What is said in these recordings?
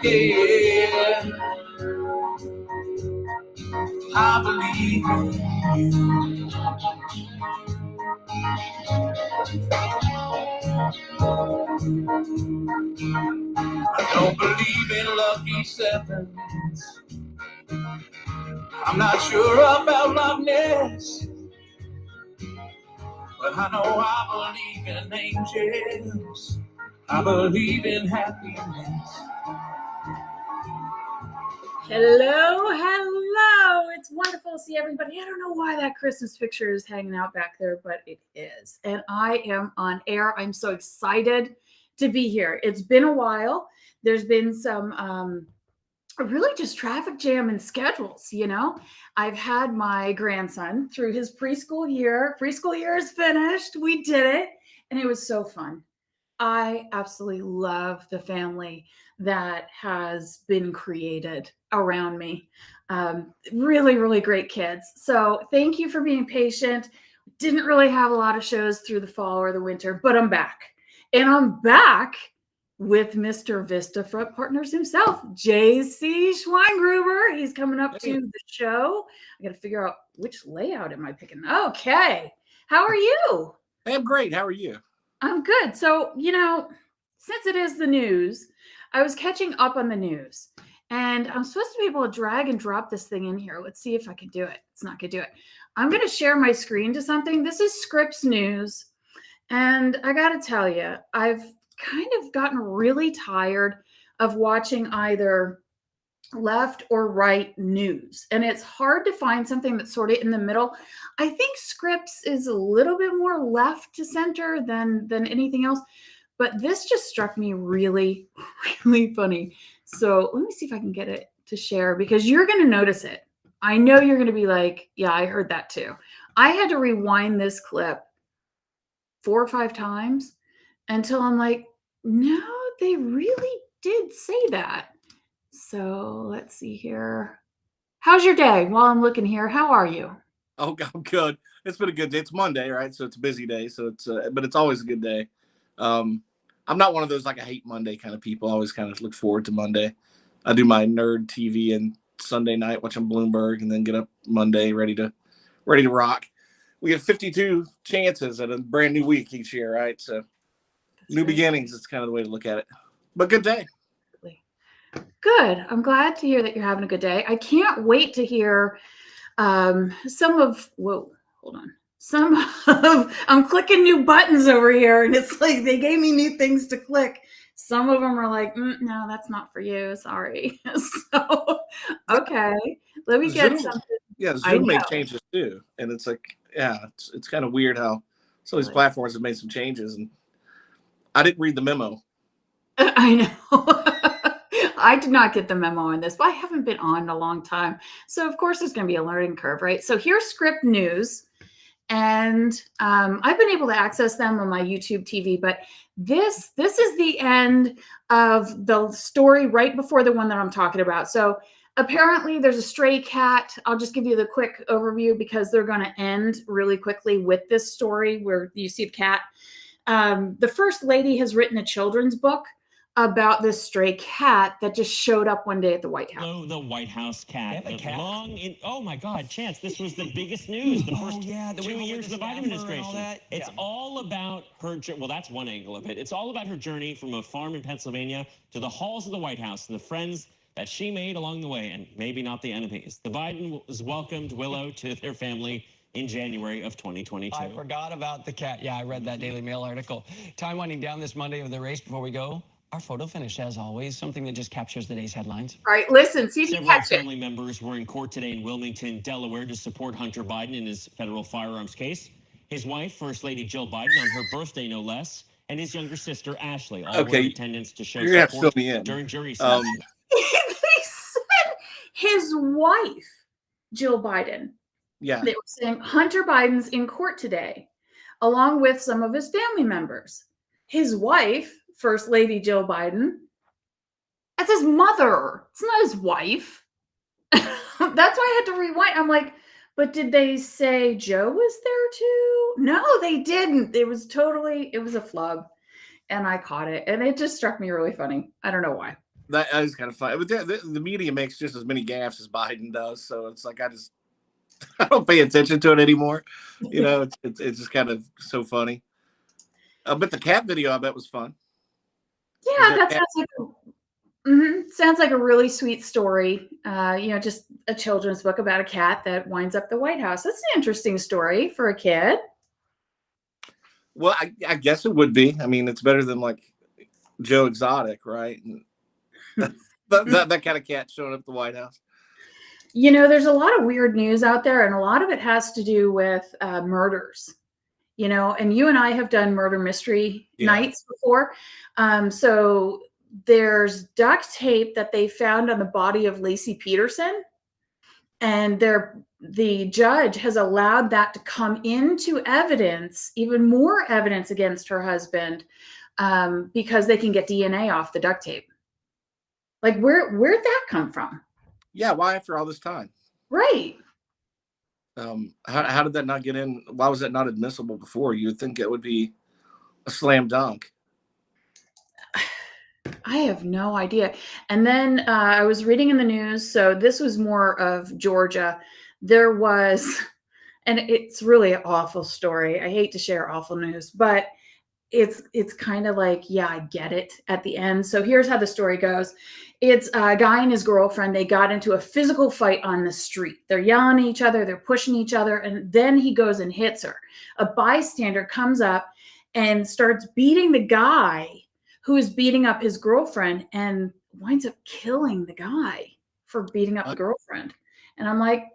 Yeah, I believe in you. I don't believe in lucky sevens. I'm not sure about Loch Ness, but I know I believe in angels. I believe in happiness. Hello. It's wonderful to see everybody. I don't know why that Christmas picture is hanging out back there, but it is. And I am on air. I'm so excited to be here. It's been a while. There's been some really just traffic jam and schedules, you know. I've had my grandson through his preschool year. Preschool year is finished. We did it, and it was so fun. I absolutely love the family that has been created around me. Really, really great kids. So thank you for being patient. Didn't really have a lot of shows through the fall or the winter, but I'm back. And I'm back with Mr. Vista Front Partners himself, JC Schweingrouber. He's coming up to the show. I got to figure out which layout am I picking. Okay. How are you? I'm great. How are you? I'm good. So, you know, since it is the news, I was catching up on the news and I'm supposed to be able to drag and drop this thing in here. Let's see if I can do it. It's not going to do it. I'm going to share my screen to something. This is Scripps News. And I got to tell you, I've kind of gotten really tired of watching either left or right news, and it's hard to find something that's sort of in the middle. I think Scripps is a little bit more left to center than anything else, but this just struck me really funny. So let me see if I can get it to share, because you're going to notice it. I know you're going to be like, yeah, I heard that too. I had to rewind this clip 4 or 5 times until I'm like, no, they really did say that. So let's see here. How's your day? While I'm looking here, how are you? Oh, I'm good. It's been a good day. It's Monday, right? So it's a busy day. So but it's always a good day. I'm not one of those like I hate Monday kind of people. I always kind of look forward to Monday. I do my nerd TV and Sunday night watching Bloomberg, and then get up Monday ready to rock. We have 52 chances at a brand new week each year, right? So new beginnings. It's kind of the way to look at it. But good day. Good. I'm glad to hear that you're having a good day. I can't wait to hear I'm clicking new buttons over here, and it's like they gave me new things to click. Some of them are like, no, that's not for you. Sorry. So, okay. Let me get something. Yeah, Zoom made changes too. And it's like, yeah, it's kind of weird how some of these platforms have made some changes. And I didn't read the memo. I know. I did not get the memo on this, but I haven't been on in a long time. So, of course, there's going to be a learning curve, right? So here's Scripps News. And I've been able to access them on my YouTube TV, but this is the end of the story right before the one that I'm talking about. So apparently there's a stray cat. I'll just give you the quick overview because they're going to end really quickly with this story where you see the cat. The First Lady has written a children's book about this stray cat that just showed up one day at the White House. Hello, the White House cat. Oh my God, Chance, this was the biggest news the first 2 years of the Biden administration. It's all about her, well, that's one angle of it. It's all about her journey from a farm in Pennsylvania to the halls of the White House and the friends that she made along the way, and maybe not the enemies. The Bidens welcomed Willow to their family in January of 2022. I forgot about the cat. Yeah, I read that Daily Mail article. Time winding down this Monday of the race. Before we go, our photo finish, as always, something that just captures the day's headlines. All right, listen, see if you Several catch it. family members were in court today in Wilmington, Delaware, to support Hunter Biden in his federal firearms case. His wife, First Lady Jill Biden, on her birthday, no less, and his younger sister, Ashley, all were in attendance to show support during jury selection. They said his wife, Jill Biden. Yeah. They were saying Hunter Biden's in court today, along with some of his family members. His wife, First Lady Jill Biden, that's his mother. It's not his wife. That's why I had to rewind. I'm like, but did they say Joe was there too? No, they didn't. It was a flub. and I caught it, and it just struck me really funny. I don't know why. That is kind of funny. But the media makes just as many gaffes as Biden does, so it's like I don't pay attention to it anymore. You know, it's just kind of so funny. But the cat video, I bet, was fun. Was Yeah, there a that cat? sounds like a really sweet story. Just a children's book about a cat that winds up the White House. That's an interesting story for a kid. Well, I guess it would be. I mean, it's better than like Joe Exotic, right? And that kind of cat showing up at the White House. There's a lot of weird news out there, and a lot of it has to do with murders. And you and I have done murder mystery nights before. So there's duct tape that they found on the body of Lacey Peterson, and the judge has allowed that to come into evidence, even more evidence against her husband, because they can get DNA off the duct tape. Like, where'd that come from? Yeah, why after all this time? Right. How did that not get in? Why was that not admissible before? You would think it would be a slam dunk. I have no idea. And then I was reading in the news. So this was more of Georgia. There was, and it's really an awful story. I hate to share awful news, but it's kind of like, yeah, I get it at the end. So here's how the story goes. It's a guy and his girlfriend. They got into a physical fight on the street. They're yelling at each other. They're pushing each other. And then he goes and hits her. A bystander comes up and starts beating the guy who is beating up his girlfriend and winds up killing the guy for beating up the girlfriend. And I'm like,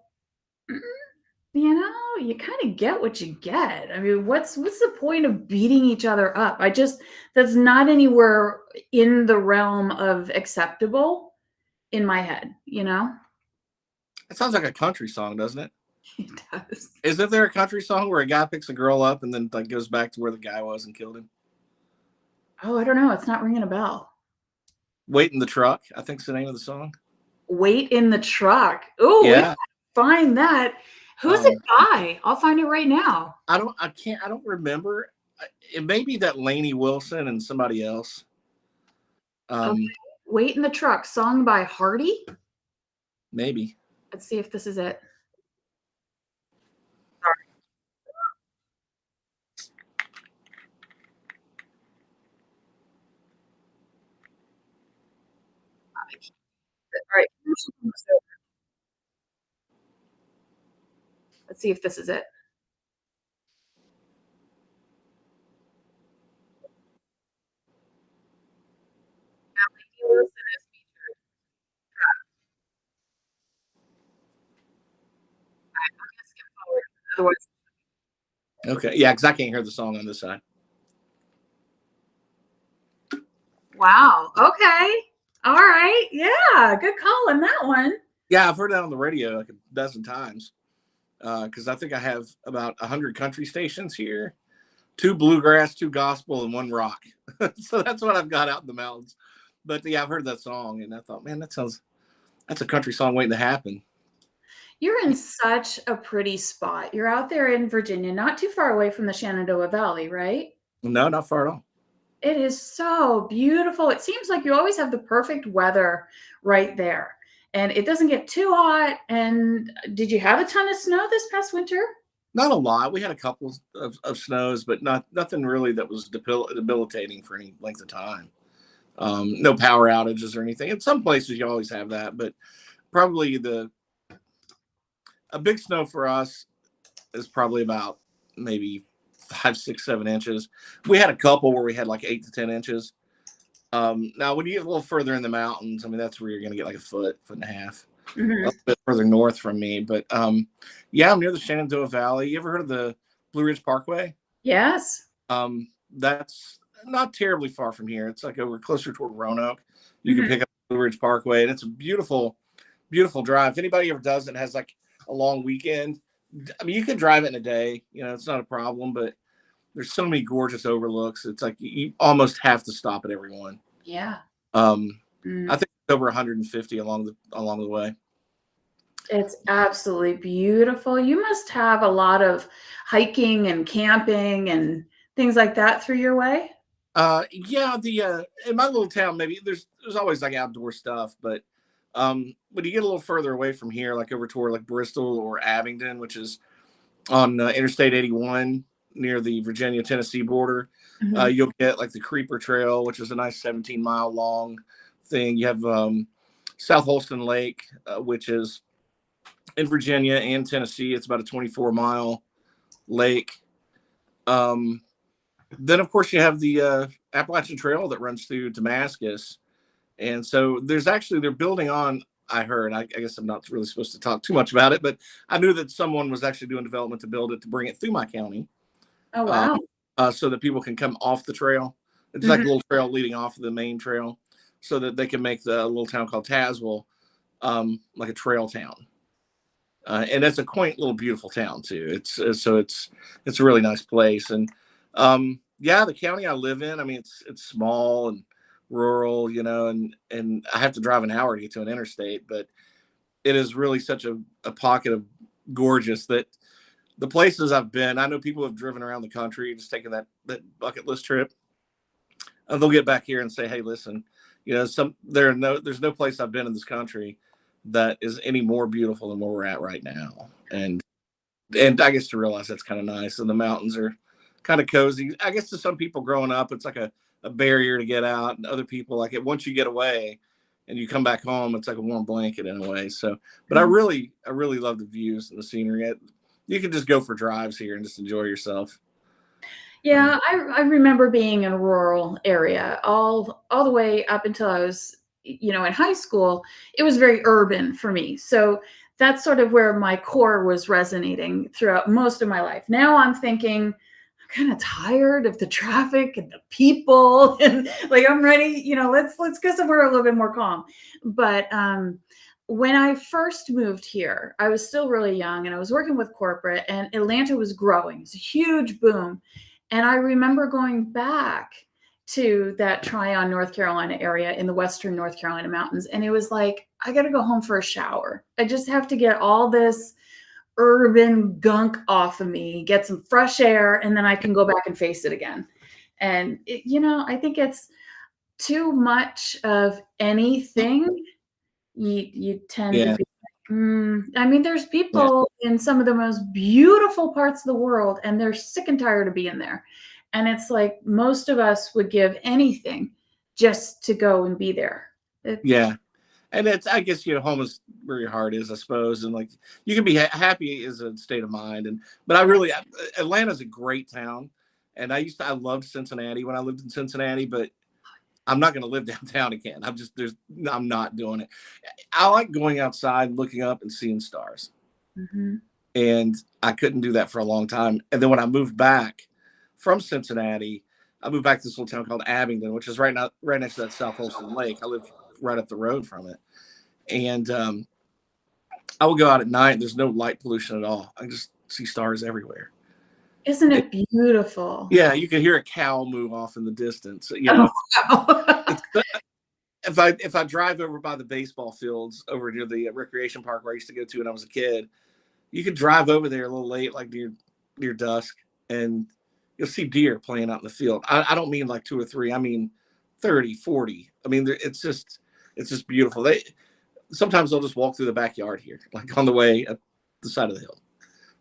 you kind of get what you get. I mean, what's the point of beating each other up? That's not anywhere in the realm of acceptable in my head, It sounds like a country song, doesn't it? It does. Isn't there a country song where a guy picks a girl up and then like goes back to where the guy was and killed him? Oh, I don't know. It's not ringing a bell. Wait in the Truck, I think is the name of the song. Wait in the Truck. Oh, yeah. Find that. Who's the guy? I'll find it right now. I don't remember. It may be that Lainey Wilson and somebody else. Okay. Wait in the Truck, song by Hardy. Maybe. Let's see if this is it. All right. Let's see if this is it. Okay. Yeah, because I can't hear the song on this side. Wow. Okay. All right. Yeah. Good call on that one. Yeah, I've heard that on the radio like a dozen times. Because I think I have about 100 country stations here, 2 bluegrass, 2 gospel, and 1 rock. So that's what I've got out in the mountains. But yeah, I've heard that song, and I thought, man, that's a country song waiting to happen. You're in such a pretty spot. You're out there in Virginia, not too far away from the Shenandoah Valley, right? No, not far at all. It is so beautiful. It seems like you always have the perfect weather right there. And it doesn't get too hot. And did you have a ton of snow this past winter? Not a lot. We had a couple of snows, but nothing really that was debilitating for any length of time. No power outages or anything. In some places you always have that, but probably a big snow for us is probably about maybe 5, 6, 7 inches. We had a couple where we had like 8 to 10 inches. Now, when you get a little further in the mountains, I mean, that's where you're going to get like a foot and a half, a little bit further north from me. But yeah, I'm near the Shenandoah Valley. You ever heard of the Blue Ridge Parkway? Yes. That's not terribly far from here. It's like over closer toward Roanoke. You can pick up Blue Ridge Parkway, and it's a beautiful, beautiful drive. If anybody ever does it, has like a long weekend, I mean, you can drive it in a day. It's not a problem, but there's so many gorgeous overlooks. It's like you almost have to stop at every one. Yeah. I think it's over 150 along the way. It's absolutely beautiful. You must have a lot of hiking and camping and things like that through your way. Yeah, the in my little town, maybe there's always like outdoor stuff, but when you get a little further away from here, like over toward like Bristol or Abingdon, which is on Interstate 81 near the Virginia-Tennessee border, Mhm. you'll get like the Creeper Trail, which is a nice 17-mile long thing. You have South Holston Lake, which is in Virginia and Tennessee. It's about a 24-mile lake. Then, of course, you have the Appalachian Trail that runs through Damascus. And so they're building on, I heard, I guess I'm not really supposed to talk too much about it, but I knew that someone was actually doing development to build it to bring it through my county, Oh, uh, wow. so that people can come off the trail. It's like Mhm. a little trail leading off of the main trail so that they can make the little town called Tazewell like a trail town. And it's a quaint little beautiful town too. It's a really nice place. And yeah, the county I live in, I mean, it's small and rural, and I have to drive an hour to get to an interstate, but it is really such a pocket of gorgeous that the places I've been, I know people have driven around the country, just taking that bucket list trip, and they'll get back here and say, hey, listen, there's no place I've been in this country that is any more beautiful than where we're at right now. And I guess to realize that's kind of nice. And the mountains are kind of cozy. I guess to some people growing up, it's like a barrier to get out. And other people like it once you get away and you come back home, it's like a warm blanket in a way. So, but I really love the views and the scenery. You can just go for drives here and just enjoy yourself. Yeah, I remember being in a rural area all the way up until I was, in high school. It was very urban for me. So that's sort of where my core was resonating throughout most of my life. Now I'm thinking, I'm kind of tired of the traffic and the people, and like I'm ready, let's go somewhere a little bit more calm. But when I first moved here, I was still really young and I was working with corporate, and Atlanta was growing. It's a huge boom. And I remember going back to that Tryon, North Carolina area in the Western North Carolina mountains. And it was like, I got to go home for a shower. I just have to get all this urban gunk off of me, get some fresh air, and then I can go back and face it again. And, I think it's too much of anything. You tend to Yeah. be I mean, there's Yeah. people in some of the most beautiful parts of the world, and they're sick and tired of being there. And it's like most of us would give anything just to go and be there. Yeah. And I guess, home is where your heart is, I suppose. And like, you can be happy is a state of mind. But Atlanta's a great town. And I loved Cincinnati when I lived in Cincinnati, but I'm not going to live downtown again. I'm not doing it. I like going outside, looking up and seeing stars. Mhm. And I couldn't do that for a long time. And then when I moved back from Cincinnati, I moved back to this little town called Abingdon, which is right next to that South Holston Lake. I live right up the road from it. And I would go out at night. There's no light pollution at all. I just see stars everywhere. Isn't it beautiful? Yeah, you can hear a cow move off in the distance. Oh, wow. If I drive over by the baseball fields over near the recreation park where I used to go to when I was a kid, you could drive over there a little late, like near dusk, and you'll see deer playing out in the field. I don't mean like 2 or 3. I mean 30, 40. I mean, it's just beautiful. Sometimes they'll just walk through the backyard here, like on the way up the side of the hill.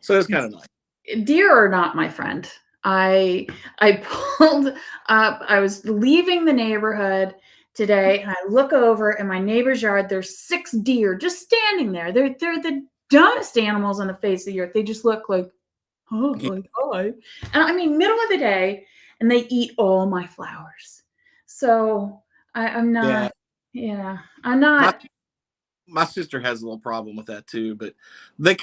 So it's kind of nice. Deer are not my friend. I pulled up. I was leaving the neighborhood today, and I look over in my neighbor's yard. There's 6 deer just standing there. They're the dumbest animals on the face of the earth. They just look like, oh, like hi. And I mean, middle of the day, and they eat all my flowers. So I'm not. Yeah. Yeah, I'm not. My sister has a little problem with that too, but they